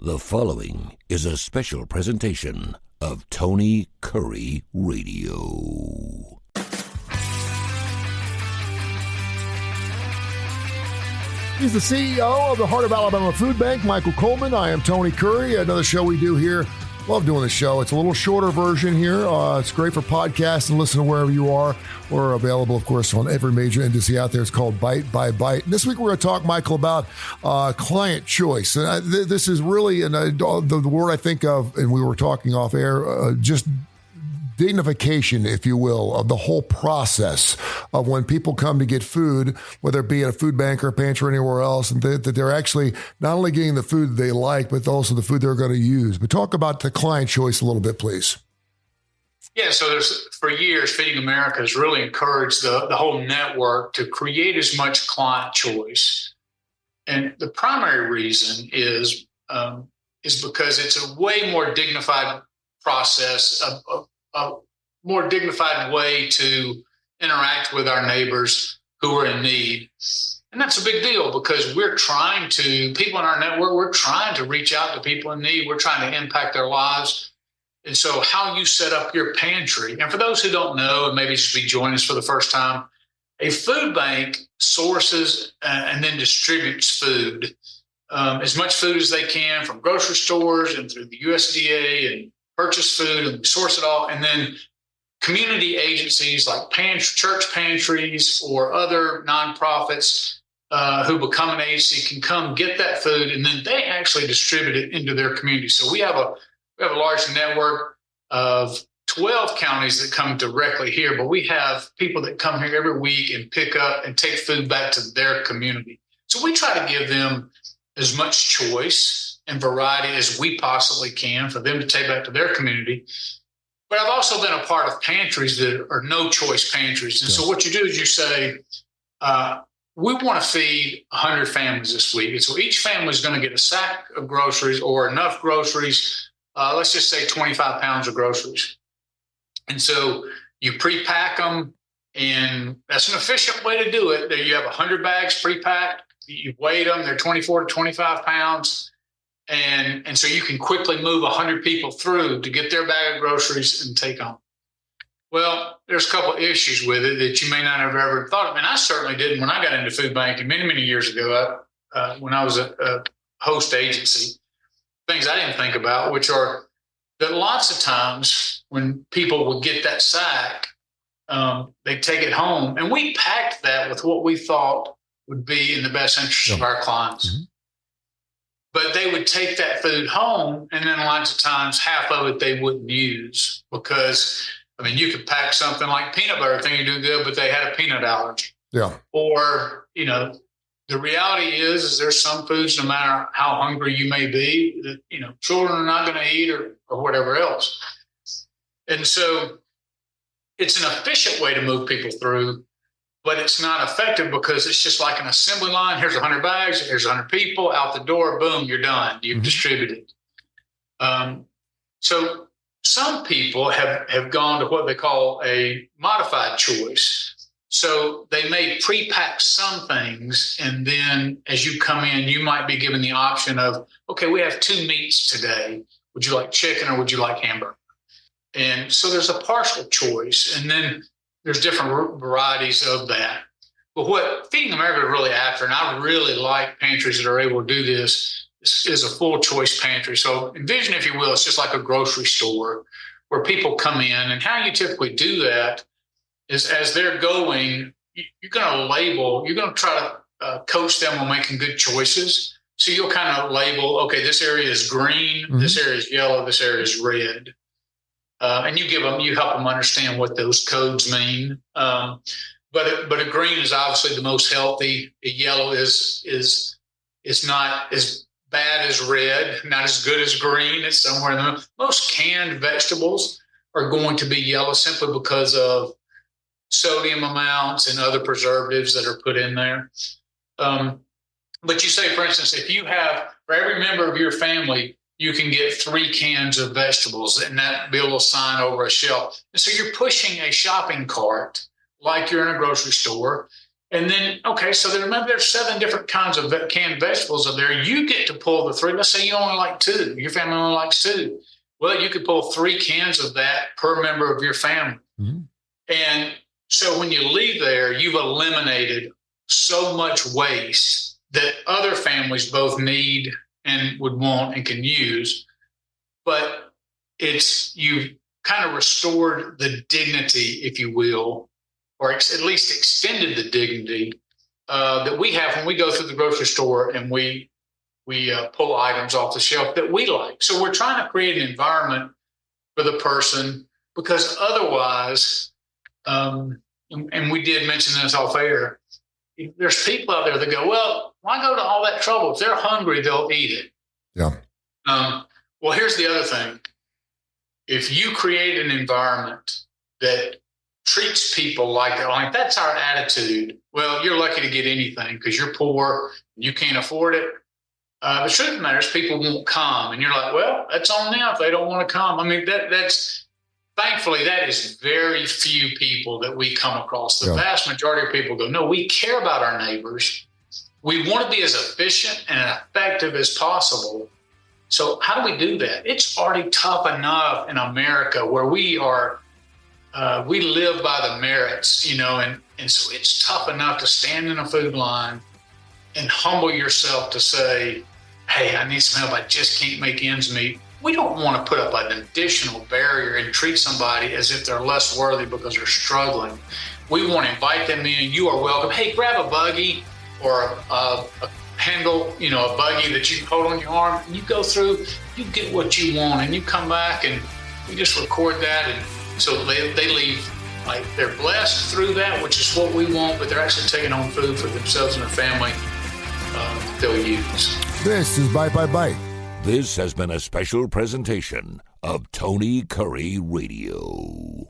The following is a special presentation of Tony Kurre Radio. He's the CEO of the Heart of Alabama Food Bank, Michael Coleman. I am Tony Kurre. Another show we do here. Love doing the show. It's a little shorter version here. It's great for podcasts and listen to wherever you are. We're available, of course, on every major industry out there. It's called Bite by Bite. And this week we're going to talk, Michael, about client choice. And this is really the word I think of, and we were talking off air, just dignification, if you will, of the whole process of when people come to get food, whether it be at a food bank or a pantry or anywhere else, and that they're actually not only getting the food they like, but also the food they're going to use. But talk about the client choice a little bit, please. Yeah, so for years, Feeding America has really encouraged the whole network to create as much client choice. And the primary reason is because it's a way more dignified process, a more dignified way to interact with our neighbors who are in need. And that's a big deal because people in our network, we're trying to reach out to people in need. We're trying to impact their lives. And so how you set up your pantry, and for those who don't know, and maybe just be joining us for the first time, a food bank sources and then distributes food, as much food as they can from grocery stores and through the USDA and purchase food and source it all. And then community agencies like church pantries or other nonprofits who become an agency can come get that food, and then they actually distribute it into their community. So we have a large network of 12 counties that come directly here, but we have people that come here every week and pick up and take food back to their community. So we try to give them as much choice and variety as we possibly can for them to take back to their community. But I've also been a part of pantries that are no choice pantries. And so what you do is you say, we want to feed 100 families this week. And so each family is going to get a sack of groceries or enough groceries. Let's just say 25 pounds of groceries. And so you pre-pack them, and that's an efficient way to do it. There you have 100 bags pre-packed. You weigh them. They're 24 to 25 pounds. And so you can quickly move 100 people through to get their bag of groceries and take on. Well, there's a couple of issues with it that you may not have ever thought of. And I certainly didn't when I got into food banking many, many years ago, when I was a host agency. Things I didn't think about, which are that lots of times when people would get that sack, they take it home. And we packed that with what we thought would be in the best interest of our clients. Mm-hmm. But they would take that food home, and then lots of times half of it they wouldn't use because, you could pack something like peanut butter thinking you're doing good, but they had a peanut allergy. Yeah. Or, the reality is there's some foods, no matter how hungry you may be, that, children are not going to eat or whatever else. And so it's an efficient way to move people through, but it's not effective because it's just like an assembly line. Here's 100 bags. Here's 100 people out the door. Boom, you're done. You've distributed. So some people have gone to what they call a modified choice. So they may pre-pack some things, and then as you come in, you might be given the option of, okay, we have 2 meats today. Would you like chicken or would you like hamburger? And so there's a partial choice, and then there's different varieties of that. But what Feeding America is really after, and I really like pantries that are able to do this, is a full choice pantry. So envision, if you will, it's just like a grocery store where people come in, and how you typically do that is as they're going, you're going to try to coach them on making good choices. So you'll kind of label, okay, this area is green, this area is yellow, this area is red. And you help them understand what those codes mean. But a green is obviously the most healthy. A yellow is not as bad as red, not as good as green. It's somewhere in the middle. Most canned vegetables are going to be yellow simply because of sodium amounts and other preservatives that are put in there. But you say, for instance, if you have, for every member of your family, you can get 3 cans of vegetables, and that be a little sign over a shelf. And so you're pushing a shopping cart like you're in a grocery store, And then, okay, so then remember there's 7 different kinds of canned vegetables in there. You get to pull the 3. Let's say you only like 2. Your family only likes 2. Well, you could pull 3 cans of that per member of your family. Mm-hmm. And so when you leave there, you've eliminated so much waste that other families both need and would want and can use. But you've kind of restored the dignity, if you will, or at least extended the dignity that we have when we go through the grocery store and we pull items off the shelf that we like. So we're trying to create an environment for the person, because otherwise, and we did mention this off air, there's people out there that go, well, why go to all that trouble? If they're hungry, they'll eat it. Yeah. Well, here's the other thing. If you create an environment that treats people like that, like that's our attitude, well, you're lucky to get anything because you're poor, you can't afford it. The truth of the matter is people won't come. And you're like, well, that's on them if they don't want to come. I mean, that's thankfully, that is very few people that we come across. The vast majority of people go, no, we care about our neighbors. We want to be as efficient and effective as possible. So how do we do that? It's already tough enough in America where we are, we live by the merits, and so it's tough enough to stand in a food line and humble yourself to say, hey, I need some help. I just can't make ends meet. We don't want to put up an additional barrier and treat somebody as if they're less worthy because they're struggling. We want to invite them in. You are welcome. Hey, grab a buggy or a handle, a buggy that you can hold on your arm, and you go through, you get what you want, and you come back and we just record that. And so they leave like they're blessed through that, which is what we want, but they're actually taking home food for themselves and their family they'll use. This is Bite by Bite. This has been a special presentation of Tony Curry Radio.